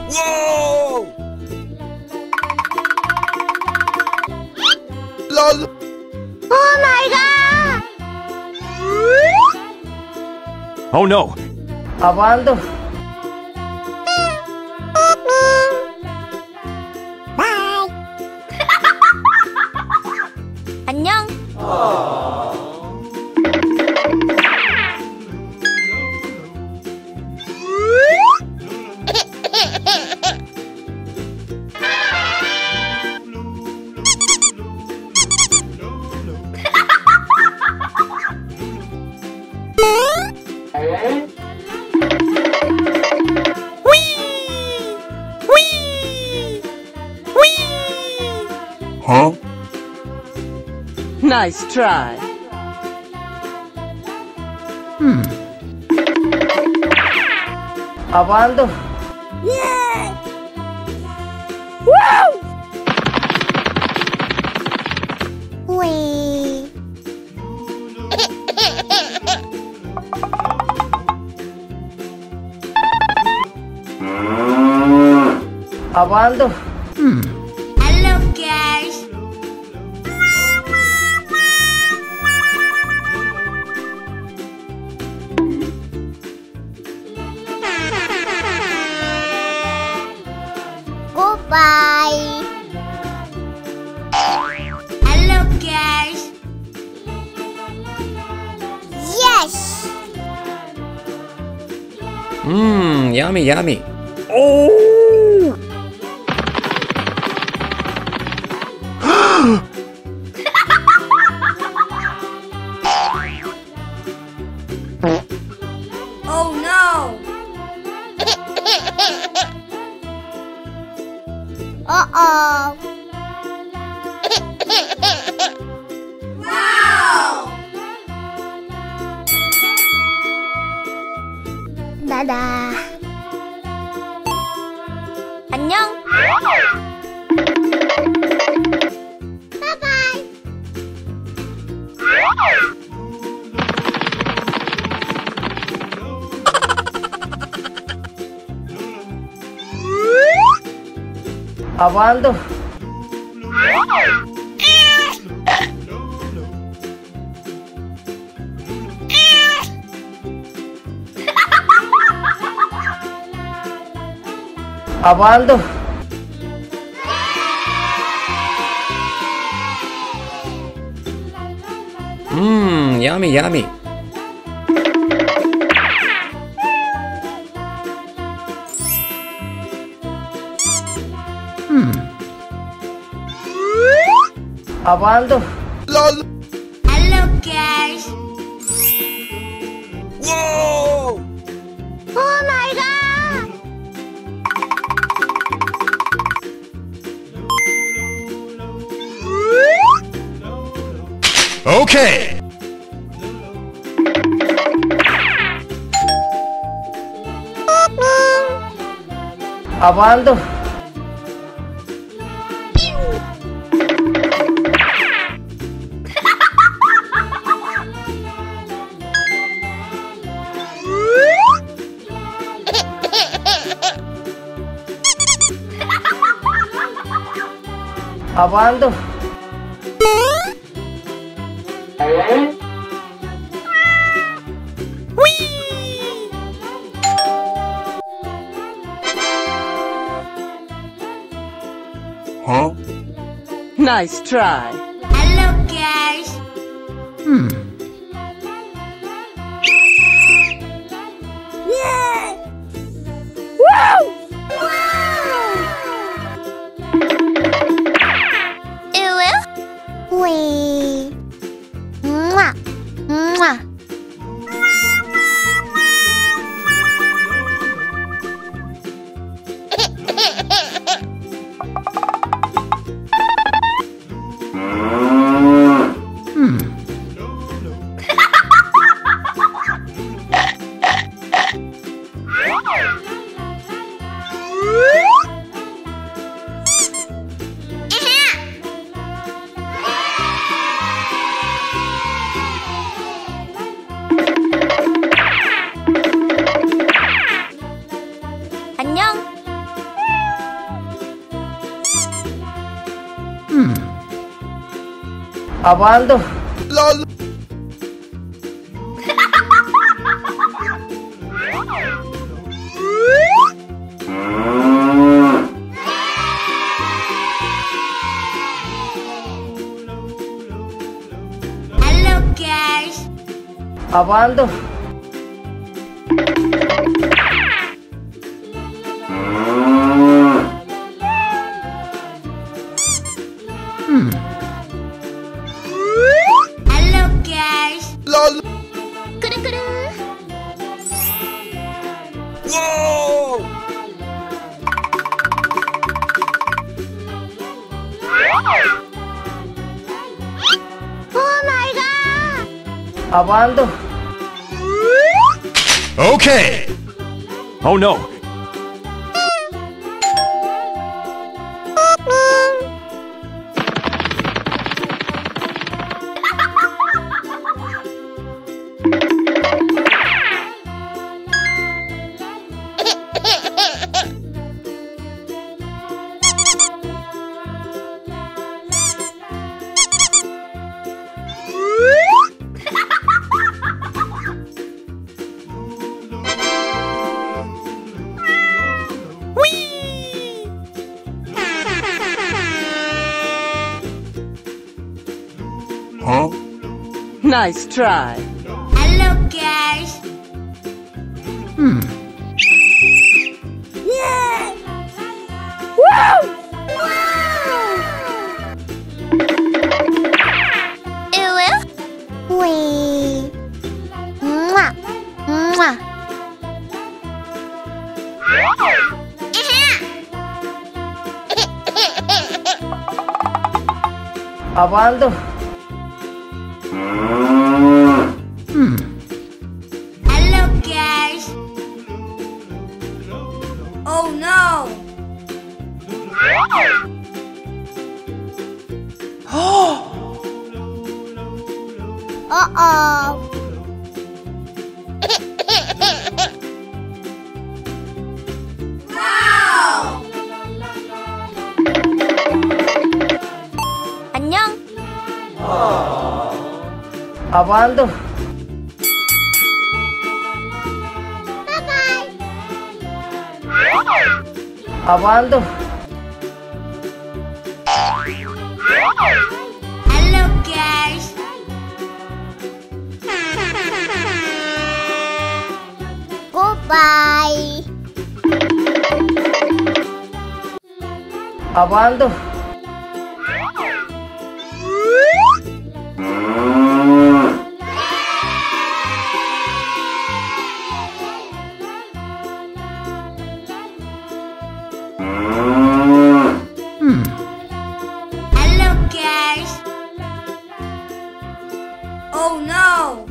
Whoa! Lol! Oh my god! Oh no! Apaan tuh? Bye! 안녕! Huh? Nice try. Apaan tuh? Wee! Apaan tuh? Hello guys! Goodbye! Hello guys! Yes! Yummy, yummy. Oh no! Uh-oh! Wow! Dadah! 안녕! Bye-bye! Apaan tuh? Apaan tuh? Yummy, yummy. Apaan tuh? LOL! Hello guys! Whoa! Oh my god! Okay! Apaan tuh? Apaan tuh? Huh? Nice try. Hello guys! Wee! Mwah! Mwah! Apaan tuh? Lol. Hello guys. Apaan tuh? Hello guys. Lol. Kudu kudu. Whoa. Oh my god. Apaan tuh? Okay. Oh no! Huh? Nice try. Hello guys. Wee. Mwah. Mwah. Apaan tuh? Hello guys. Oh no. Uh-oh. Wow. 안녕. Apaan tuh? Bye-bye. Apaan tuh? Hello guys. Goodbye. Apaan tuh? Hello guys. Oh no.